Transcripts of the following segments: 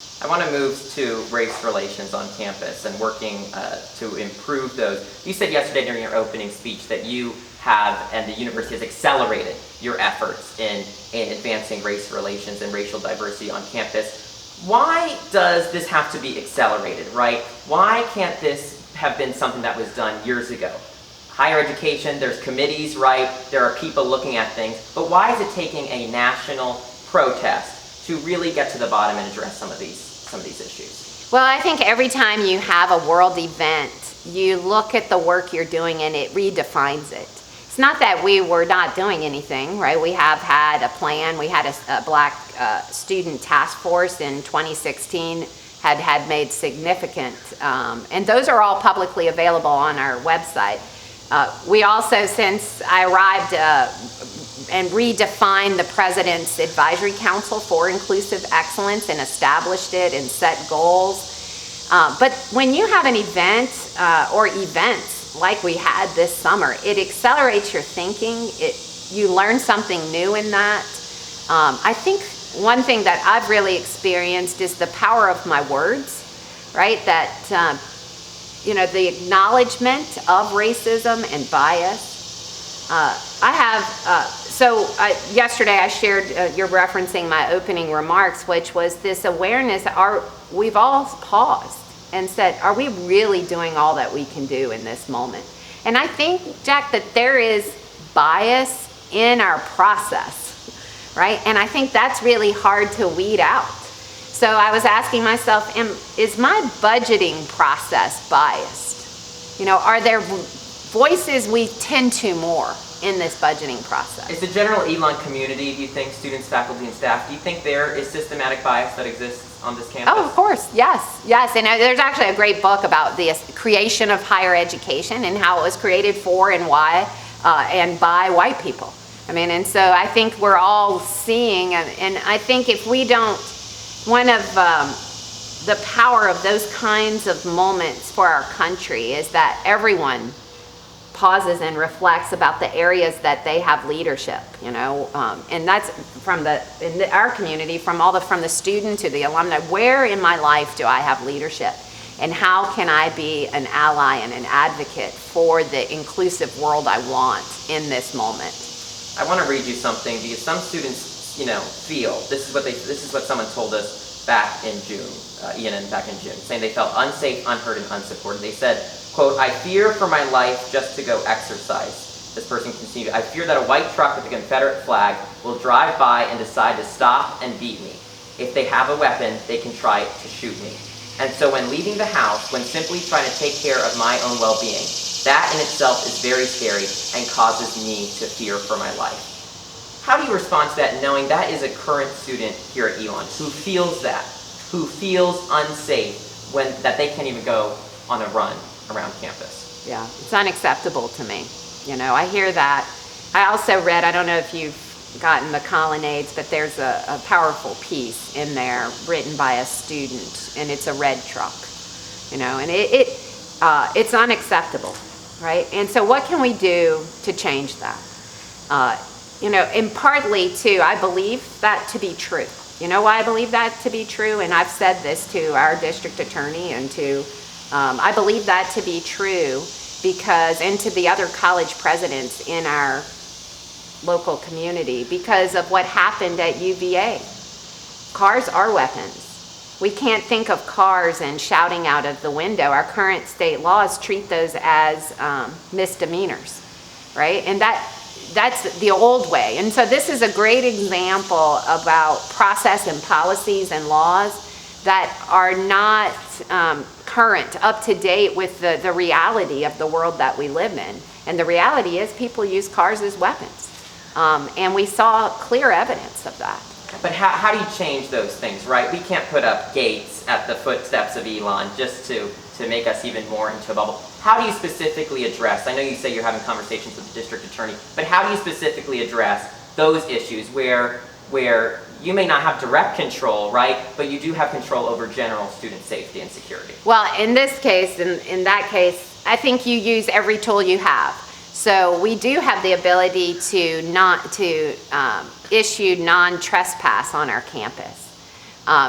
I want to move to race relations on campus and working to improve those. You said yesterday during your opening speech that you have and the university has accelerated your efforts in advancing race relations and racial diversity on campus. Why does this have to be accelerated, right? Why can't this have been something that was done years ago? Higher education, there's committees, right? There are people looking at things, but why is it taking a national protest to really get to the bottom and address some of these issues? Well, I think every time you have a world event, you look at the work you're doing and it redefines it. It's not that we were not doing anything, right? We have had a plan. We had a Black student task force in 2016, had made significant, and those are all publicly available on our website. We also, since I arrived, and redefined the President's Advisory Council for Inclusive Excellence and established it and set goals. But when you have an event or events like we had this summer, it accelerates your thinking. You learn something new in that. I think one thing that I've really experienced is the power of my words, right? That, the acknowledgement of racism and bias. Yesterday I shared, you're referencing my opening remarks, which was this awareness, we've all paused and said, are we really doing all that we can do in this moment? And I think, Jack, that there is bias in our process, right? And I think that's really hard to weed out. So I was asking myself, is my budgeting process biased? Are there voices we tend to more in this budgeting process? Is the general Elon community, do you think, students, faculty, and staff, do you think there is systematic bias that exists on this campus? Oh, of course, yes. And there's actually a great book about the creation of higher education and how it was created for and why and by white people. And so I think we're all seeing, and I think if we don't, one of the power of those kinds of moments for our country is that everyone pauses and reflects about the areas that they have leadership, and that's in our community, from the student to the alumni. Where in my life do I have leadership, and how can I be an ally and an advocate for the inclusive world I want in this moment? I want to read you something because some students, feel this is what someone told us back in June, back in June, saying they felt unsafe, unheard, and unsupported. They said, quote, "I fear for my life just to go exercise." This person continued, "I fear that a white truck with a Confederate flag will drive by and decide to stop and beat me. If they have a weapon, they can try to shoot me. And so when leaving the house, when simply trying to take care of my own well-being, that in itself is very scary and causes me to fear for my life." How do you respond to that, knowing that is a current student here at Elon who feels unsafe that they can't even go on a run around campus? Yeah, it's unacceptable to me. I hear that. I also read, I don't know if you've gotten the colonnades, but there's a powerful piece in there written by a student, and it's a red truck, and it's unacceptable, right? And so what can we do to change that? And partly too, I believe that to be true. You know why I believe that to be true? And I've said this to our district attorney and to, I believe that to be true and to the other college presidents in our local community, because of what happened at UVA. Cars are weapons. We can't think of cars and shouting out of the window. Our current state laws treat those as misdemeanors, right? And that's the old way. And so this is a great example about process and policies and laws that are not current, up to date with the reality of the world that we live in. And the reality is people use cars as weapons. And we saw clear evidence of that. But how do you change those things, right? We can't put up gates at the footsteps of Elon just to make us even more into a bubble. How do you specifically address, I know you say you're having conversations with the district attorney, but how do you specifically address those issues where you may not have direct control, right, but you do have control over general student safety and security? Well, in this case, in that case, I think you use every tool you have. So we do have the ability to issue non-trespass on our campus.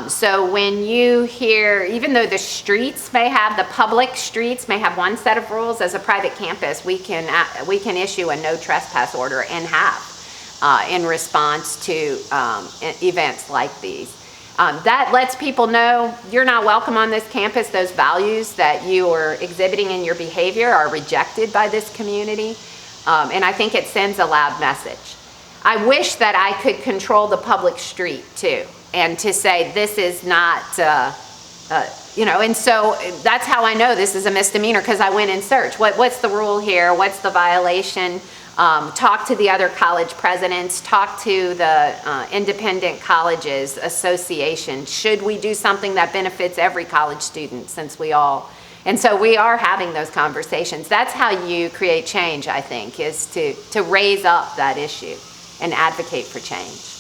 So when you hear, even though the streets may have, the public streets may have one set of rules, as a private campus, we can issue a no trespass order and have in response to events like these. That lets people know you're not welcome on this campus. Those values that you are exhibiting in your behavior are rejected by this community. And I think it sends a loud message. I wish that I could control the public street too, and to say this is not, and so that's how I know this is a misdemeanor, because I went and searched. What's the rule here? What's the violation? Talk to the other college presidents, talk to the Independent Colleges Association. Should we do something that benefits every college student, and so we are having those conversations. That's how you create change, I think, is to raise up that issue and advocate for change.